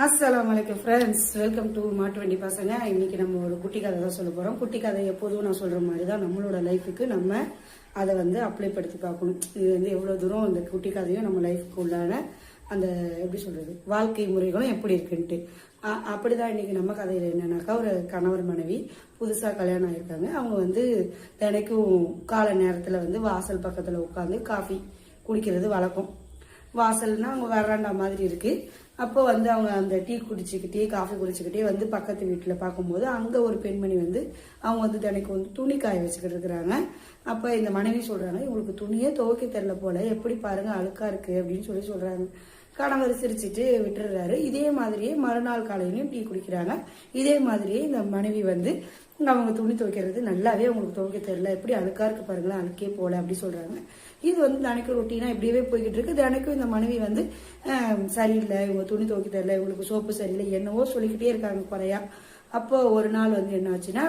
அஸ்ஸலாமு அலைக்கும் friends, welcome to மாட்டு வண்டி பசங்க. இன்னைக்கு நம்ம ஒரு குட்டி கதை தான் சொல்ல போறோம். குட்டி கதை எப்போதும் நான் சொல்ற மாதிரி தான் நம்மளோட லைஃபுக்கு நம்ம அதை அப்ளை படுத்தி பார்க்கணும். இது எவ்வளவு தூரம் இந்த குட்டி கதையும் நம்ம லைஃபுக்கு உள்ளான அந்த எப்படி சொல்றது வாழ்க்கை முறைகளும் எப்படி இருக்குன்ட்டு அப்படிதான் இன்னைக்கு நம்ம கதையில என்னன்னாக்கா, ஒரு கணவர் மனைவி புதுசா கல்யாணம் ஆயிருக்காங்க. அவங்க தினைக்கும் காலை நேரத்துல வாசல் பக்கத்துல உட்காந்து காஃபி குடிக்கிறது வழக்கம். வாசல்னா அவங்க வராண்டா மாதிரி இருக்கு. அப்போ அவங்க அந்த டீ குடிச்சுக்கிட்டே காஃபி குடிச்சுக்கிட்டே பக்கத்து வீட்டுல பார்க்கும்போது அங்க ஒரு பெண்மணி அவங்க தினைக்கு துணி காய வச்சுக்கிட்டு இருக்கிறாங்க. அப்ப இந்த மனைவி சொல்றாங்க, இவங்களுக்கு துணியே துவைக்க தெரியல போல, எப்படி பாருங்க அழுக்கா இருக்கு அப்படின்னு சொல்றாங்க. கணவர் சிரிச்சுட்டு விட்டுறாரு. இதே மாதிரியே மறுநாள் காலையிலையும் டீ குடிக்கிறாங்க. இதே மாதிரியே இந்த மனைவி அவங்க துணி துவைக்கிறது நல்லாவே அவங்களுக்கு துவைக்க தெரியல, எப்படி அழுக்கா இருக்கு பாருங்களேன், அழுக்கே போல அப்படி சொல்றாங்க. இது தினைக்கும் ரொட்டீனா இப்படியே போய்கிட்டு இருக்கு. தினைக்கும் இந்த மனைவி சரியில்லை, இவங்க துணி துவைக்க தெரியல, இவங்களுக்கு சோப்பு சரியில்லை, என்னவோ சொல்லிக்கிட்டே இருக்காங்க குறையா. அப்போ ஒரு நாள் என்ன ஆச்சுன்னா,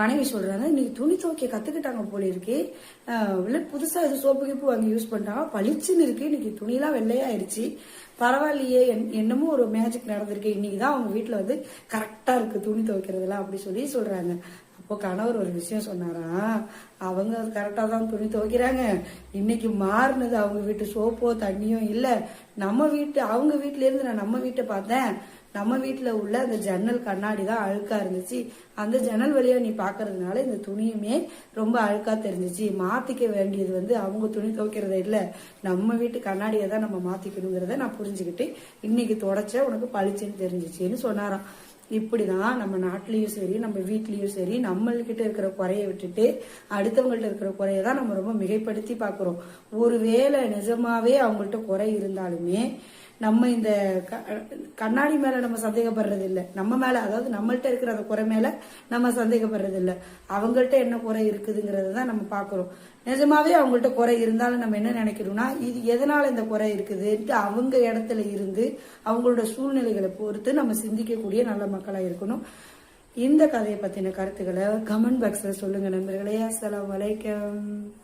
மனைவி சொல்றாங்க, இன்னைக்கு துணி துவைக்க கத்துக்கிட்டாங்க போல இருக்கு, புதுசா இது சோப்பு கிப்பு வாங்கி யூஸ் பண்றாங்க, பளிச்சுன்னு இருக்கு, இன்னைக்கு துணியெல்லாம் வெள்ளையாயிருச்சு, பரவாயில்லையே, என்னமோ ஒரு மேஜிக் நடந்திருக்கு, இன்னைக்குதான் அவங்க வீட்டுல கரெக்டா இருக்கு துணி துவைக்கிறதுலாம் அப்படி சொல்றாங்க. அப்போ கணவர் ஒரு விஷயம் சொன்னாரா, அவங்க கரெக்டா தான் துணி துவைக்கிறாங்க, இன்னைக்கு மாறினது அவங்க வீட்டு சோப்போ தண்ணியோ இல்ல, அவங்க வீட்டுல இருந்து நான் நம்ம வீட்டை பார்த்தேன், நம்ம வீட்டுல உள்ள அந்த ஜன்னல் கண்ணாடி தான் அழுக்கா இருந்துச்சு, அந்த ஜன்னல் வழியா நீ பாக்குறதுனால இந்த துணியுமே ரொம்ப அழுக்கா தெரிஞ்சிச்சு, மாத்திக்க வேண்டியது அவங்க துணி துவைக்கிறத இல்ல, நம்ம வீட்டு கண்ணாடியை தான் நம்ம மாத்திக்கணுங்கிறத நான் புரிஞ்சுக்கிட்டு இன்னைக்கு தொடச்ச உனக்கு பளிச்சுன்னு தெரிஞ்சிச்சுன்னு சொன்னாராம். இப்படிதான் நம்ம நாட்டிலயும் சரி நம்ம வீட்லயும் சரி நம்மள்கிட்ட இருக்கிற குறைய விட்டுட்டு அடுத்தவங்கள்ட்ட இருக்கிற குறையதான் நம்ம ரொம்ப மிகைப்படுத்தி பாக்குறோம். ஒருவேளை நிஜமாவே அவங்கள்ட்ட குறை இருந்தாலுமே நம்ம இந்த கண்ணாடி மேல நம்ம சந்தேகப்படுறது இல்ல, நம்ம மேல, அதாவது நம்மள்ட்ட இருக்கிற அந்த குறை மேல நம்ம சந்தேகப்படுறது இல்ல, அவங்கள்ட்ட என்ன குறை இருக்குதுங்கிறதான் நம்ம பாக்குறோம். நிஜமாவே அவங்கள்ட்ட குறை இருந்தாலும் நம்ம என்ன நினைக்கிறோம்னா, இது எதனால இந்த குறை இருக்குதுன்ட்டு அவங்க இடத்துல இருந்து அவங்களோட சூழ்நிலைகளை பொறுத்து நம்ம சிந்திக்கக்கூடிய நல்ல மக்களா இருக்கணும். இந்த கதையை பத்தின கருத்துக்களை கமெண்ட் பாக்ஸ்ல சொல்லுங்க நண்பர்களே. அஸ்ஸலாமு அலைக்கும்.